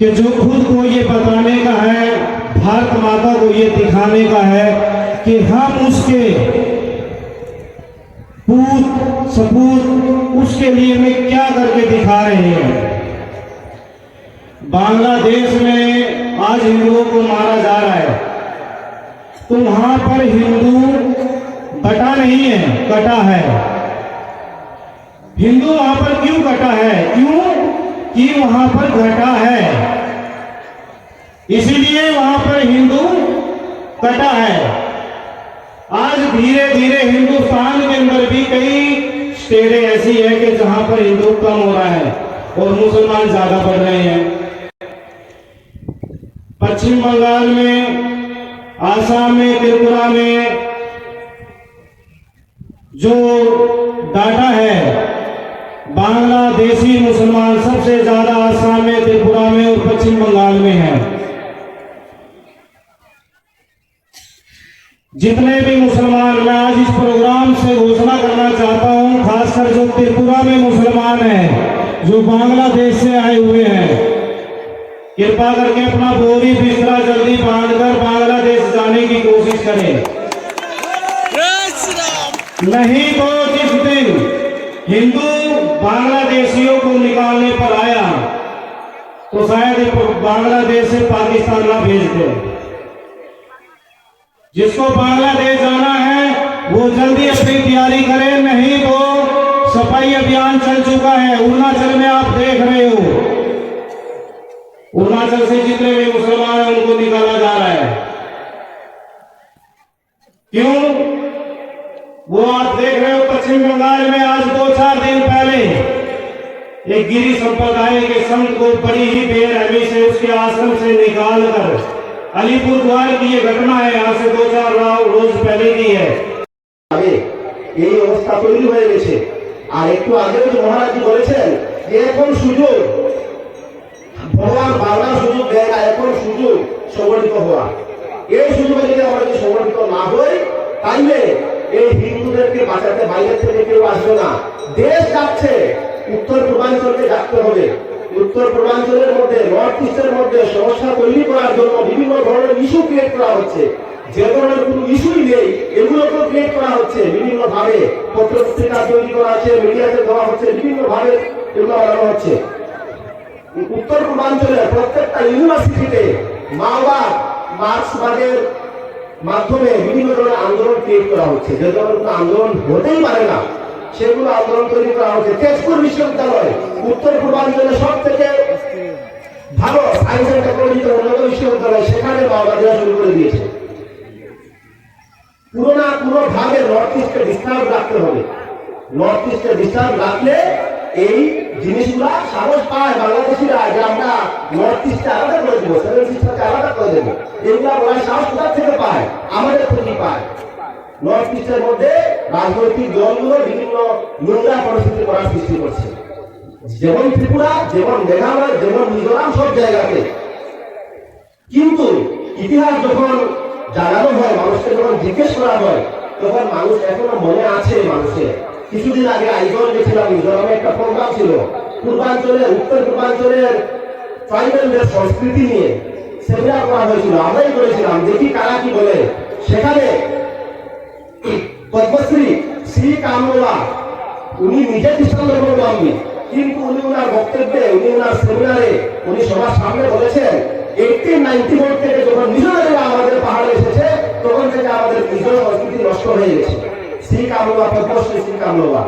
कि जो खुद को ये बताने का है, भारत माता को ये दिखाने का है कि हम उसके पूत सपूत, उसके लिए में क्या करके दिखा रहे हैं। बांग्लादेश में आज हिंदुओं को मारा जा रहा है, तो वहां पर हिंदू बटा नहीं है, कटा है। हिंदू वहां पर क्यों कटा है? क्यों कि वहां पर घटा है, इसीलिए वहां पर हिंदू कटा है। आज धीरे धीरे हिंदुस्तान के अंदर भी कई स्टेटें ऐसी है कि जहां पर हिंदू कम हो रहा है और मुसलमान ज्यादा बढ़ रहे हैं। पश्चिम बंगाल में, आसाम में, त्रिपुरा में जो डाटा है, बांग्लादेशी मुसलमान सबसे ज्यादा आसाम में, त्रिपुरा में और पश्चिम बंगाल में है। जितने भी मुसलमान, मैं आज इस प्रोग्राम से घोषणा करना चाहता हूं, खासकर जो त्रिपुरा में मुसलमान हैं, जो बांग्लादेश से आए हुए हैं, कृपा करके अपना बोरी बिस्तरा जल्दी बांधकर बांग्लादेश जाने की कोशिश करें। नहीं तो जिस दिन हिंदू बांग्लादेशियों को निकालने पर आया तो शायद बांग्लादेश से पाकिस्तान ना भेज दे। जिसको बांग्लादेश जाना है वो जल्दी अपनी तैयारी करे, नहीं तो सफाई अभियान चल चुका है। अरुणाचल में आप देख रहे हो, अरुणाचल से जितने भी मुसलमान हैं उनको निकाला जा रहा है। क्यों? वो आप देख रहे हो पश्चिम बंगाल में आज 2-4 दिन पहले एक गिरी संप्रदाय के संत को बड़ी ही बेरहमी से उसके आश्रम से निकालकर, अलीपुर द्वार की ये घटना है, यहाँ से 2-4 रोज पहले की है। এই অবস্থা তৈরি হয়ে গেছে। আর একটু আগে যে মহারাজজি বলেছেন যে এখন সুযোগ, ভগবান বারবার সুযোগ দেয় না, এখন সুযোগ সংগঠিত হওয়া। এই সুযোগে যদি আমরা যদি সংগঠিত না হই, তাইলে এই হিন্দুদেরকে বাঁচাতে বাইরে থেকে কেউ আসবে না। দেশ যাচ্ছে, উত্তর পূর্বাঞ্চলকে ডাকতে হবে। উত্তর পূর্বাঞ্চলের মধ্যে, নর্থ ইস্টের মধ্যে সমস্যা তৈরি করার জন্য বিভিন্ন ধরনের ইস্যু ক্রিয়েট করা হচ্ছে। যে ধরনের কোনো ইস্যুই নেই এগুলোকেও ক্রিয়েট করা হচ্ছে বিভিন্ন ভাবে। পত্রপত্রিকা তৈরি করা হচ্ছে, মিডিয়াতে দেওয়া হচ্ছে, বিভিন্ন ভাবে এগুলো বানানো হচ্ছে। উত্তর পূর্বাঞ্চলের প্রত্যেকটা ইউনিভার্সিটিতে মাওবাদ, মার্ক্সবাদের মাধ্যমে বিভিন্ন ধরনের আন্দোলন ক্রিয়েট করা হচ্ছে। যে ধরনের কোনো আন্দোলন হতেই পারে না সেগুলো আন্দোলন তৈরি করা হচ্ছে। তেজপুর বিশ্ববিদ্যালয় উত্তর পূর্বাঞ্চলের সব থেকে ভালো সায়েন্স এন্ড টেকনোলজিতে উন্নত বিশ্ববিদ্যালয়, সেখানে মাওবাদীরা শুরু করে দিয়েছে। পুরো ভাগে নর্থ ইস্টে ডিস্টার্ব রাখতে হবে। নর্থ ইস্টে ডিস্টার্ব রাখলে এই জিনিসগুলা সাহস পায় বাংলাদেশিরা যে আমরা নর্থ ইস্টে আলাদা করে দেবো, সেভেন সিস্টারকে আলাদা করে দেবো। এগুলা বলার সাহস কোথা থেকে পায়? আমাদের থেকে পায়। নর্থ ইস্টের মধ্যে রাজনৈতিক দলগুলো বিভিন্ন নোংরা পরিস্থিতি করার সৃষ্টি করছে, যেমন ত্রিপুরা, যেমন মেঘালয়, যেমন মিজোরাম, সব জায়গাতে। কিন্তু ইতিহাস যখন জানানো হয়, মানুষকে যখন জিজ্ঞেস করা হয়, তখন মানুষ এখনো মনে আছে মানুষের। কিছুদিন আগে আইজল গেছিলাম, মিজোরামে একটা প্রোগ্রাম ছিল, পূর্বাঞ্চলের, উত্তর পূর্বাঞ্চলের ট্রাইবেলদের সংস্কৃতি নিয়ে সেমিনার করা হয়েছিল। আমরাই করেছিলাম, দেখি কারা কি বলে। সেখানে পদ্মশ্রী শ্রী কামলা, উনি নিজে খ্রিস্টান ধর্মাবলম্বী, কিন্তু উনি ওনার বক্তব্যে, উনি ওনার সেমিনারে, উনি সবার সামনে বলেছেন 1891 থেকে যখন মিশনারিরা আমাদের পাহাড়ে এসেছে তখন থেকে আমাদের নিজের সংস্কৃতি নষ্ট হয়ে গেছে। শ্রী কামলা, পদ্মশ্রী শ্রী কামলা।